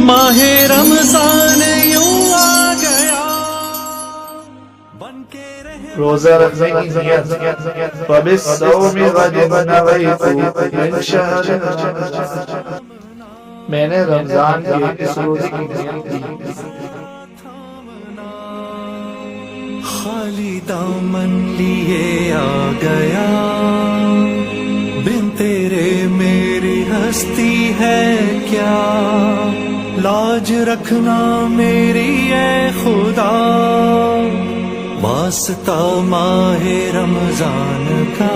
माहे रमजान यूं आ गया बनके रहे रोजा रखने की नियत फबिस्सौमी गदिन नवैतु मिन शहर। मैंने रमजान के इस रोजे की नियत की। खाली दामन लिए आ गया बिन तेरे मेरी हस्ती है क्या। लाज रखना मेरी ए खुदा वास्ता माहे रमजान का।